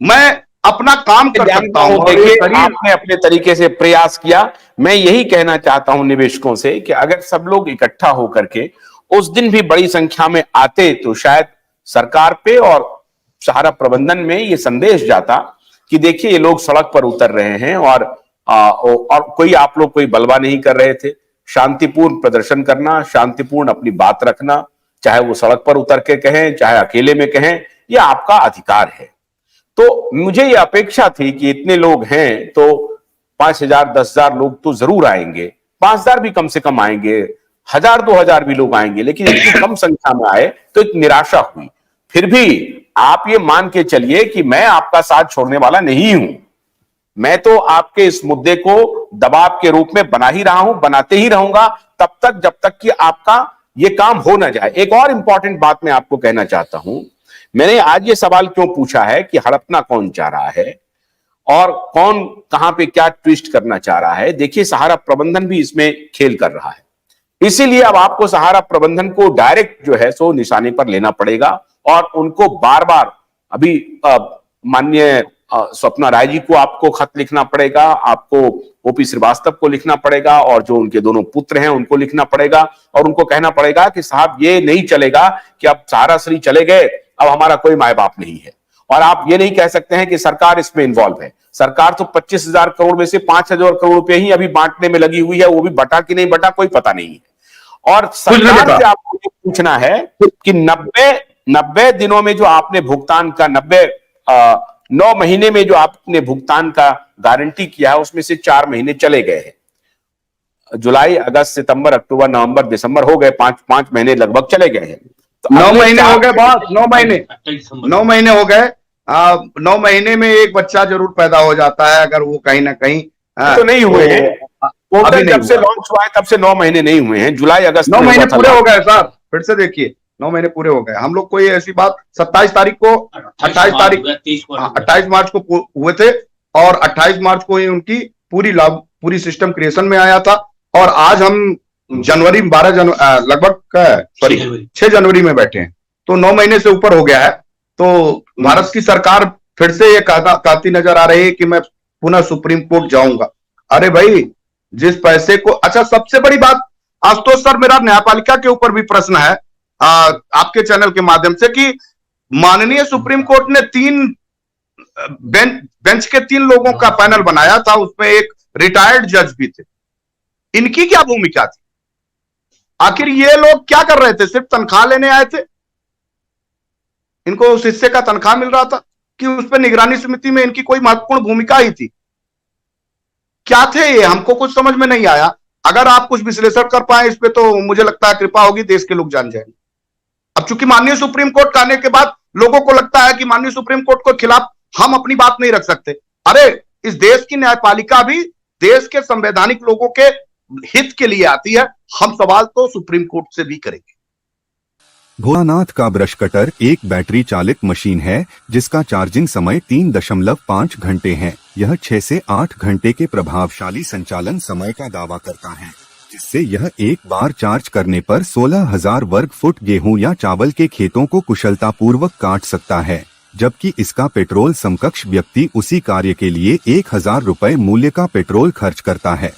मैं अपना काम कर सकता हूं। देखिए, आपने अपने तरीके से प्रयास किया। मैं यही कहना चाहता हूं निवेशकों से कि अगर सब लोग इकट्ठा होकर के उस दिन भी बड़ी संख्या में आते तो शायद सरकार पे और सहारा प्रबंधन में ये संदेश जाता कि देखिए ये लोग सड़क पर उतर रहे हैं और कोई आप लोग कोई बलवा नहीं कर रहे थे। शांतिपूर्ण प्रदर्शन करना, शांतिपूर्ण अपनी बात रखना, चाहे वो सड़क पर उतर के कहें चाहे अकेले में कहें, यह आपका अधिकार है। तो मुझे ये अपेक्षा थी कि इतने लोग हैं तो 5,000 10,000 लोग तो जरूर आएंगे, 5,000 भी कम से कम आएंगे, 1,000 2,000 भी लोग आएंगे, लेकिन इतनी कम संख्या में आए तो एक निराशा हुई। फिर भी आप ये मान के चलिए कि मैं आपका साथ छोड़ने वाला नहीं हूं। मैं तो आपके इस मुद्दे को दबाव के रूप में बना ही रहा हूं, बनाते ही रहूंगा तब तक जब तक कि आपका ये काम हो ना जाए। एक और इंपॉर्टेंट बात मैं आपको कहना चाहता हूं। मैंने आज ये सवाल क्यों पूछा है कि हड़पना कौन चाह रहा है और कौन कहां पे क्या ट्विस्ट करना चाह रहा है। देखिए, सहारा प्रबंधन भी इसमें खेल कर रहा है, इसीलिए अब आपको सहारा प्रबंधन को डायरेक्ट जो है सो निशाने पर लेना पड़ेगा और उनको बार बार अभी माननीय स्वप्ना राय जी को आपको खत लिखना पड़ेगा, आपको ओपी श्रीवास्तव को लिखना पड़ेगा और जो उनके दोनों पुत्र हैं उनको लिखना पड़ेगा और उनको कहना पड़ेगा कि साहब ये नहीं चलेगा कि अब सहारा श्री चले गए, अब हमारा कोई माए बाप नहीं है। और आप ये नहीं कह सकते हैं कि सरकार इसमें इन्वॉल्व है। सरकार तो 25,000 करोड़ में से 5,000 करोड़ रुपए ही अभी बांटने में लगी हुई है, वो भी बटा कि नहीं बटा कोई पता नहीं है। और सरकार से आपको ये पूछना है कि 90 दिनों में जो आपने भुगतान का 9 महीने में जो आपने भुगतान का गारंटी किया है उसमें से 4 महीने चले गए हैं। जुलाई, अगस्त, सितंबर, अक्टूबर, नवंबर, दिसंबर हो गए, 5 महीने लगभग चले गए हैं। तो 9 महीने हो गए बॉस, 9 महीने हो गए। 9 महीने में एक बच्चा जरूर पैदा हो जाता है, अगर वो कहीं ना कहीं तो नहीं हुए हैं। पोर्टल जब से लॉन्च हुआ है तब से 9 महीने नहीं हुए हैं। जुलाई अगस्त 9 महीने पूरे हो गए सर, फिर से देखिए 9 महीने पूरे हो गए। हम लोग कोई ऐसी बात 27 तारीख को 28 मार्च को हुए थे और 28 मार्च को ही उनकी पूरी सिस्टम क्रिएशन में आया था और आज हम जनवरी 12 जनवरी लगभग 6 जनवरी में बैठे हैं, तो 9 महीने से ऊपर हो गया है। तो भारत की सरकार फिर से ये कहती नजर आ रही है कि मैं पुनः सुप्रीम कोर्ट जाऊंगा। अरे भाई, जिस पैसे को, अच्छा सबसे बड़ी बात आशुतोष सर, मेरा न्यायपालिका के ऊपर भी प्रश्न है आपके चैनल के माध्यम से कि माननीय सुप्रीम कोर्ट ने 3 बेंच के 3 लोगों का पैनल बनाया था, उसमें एक रिटायर्ड जज भी थे। इनकी क्या भूमिका थी? आखिर ये लोग क्या कर रहे थे? सिर्फ तनख्वाह लेने आए थे? इनको उस हिस्से का तनख्वाह मिल रहा था कि उस पर निगरानी समिति में इनकी कोई महत्वपूर्ण भूमिका ही थी? क्या थे ये? हमको कुछ समझ में नहीं आया। अगर आप कुछ विश्लेषण कर पाए इस पे तो मुझे लगता है कृपा होगी, देश के लोग जान जाएंगे। अब चूंकि माननीय सुप्रीम कोर्ट का आने के बाद लोगों को लगता है कि माननीय सुप्रीम कोर्ट के खिलाफ हम अपनी बात नहीं रख सकते। अरे, इस देश की न्यायपालिका भी देश के संवैधानिक लोगों के हित के लिए आती है। हम सवाल तो सुप्रीम कोर्ट से भी करेंगे। भोलानाथ का ब्रश कटर एक बैटरी चालित मशीन है जिसका चार्जिंग समय 3.5 घंटे है। यह 6 से 8 घंटे के प्रभावशाली संचालन समय का दावा करता है, जिससे यह एक बार चार्ज करने पर 16,000 वर्ग फुट गेहूं या चावल के खेतों को कुशलतापूर्वक काट सकता है, जबकि इसका पेट्रोल समकक्ष व्यक्ति उसी कार्य के लिए 1,000 रुपए मूल्य का पेट्रोल खर्च करता है।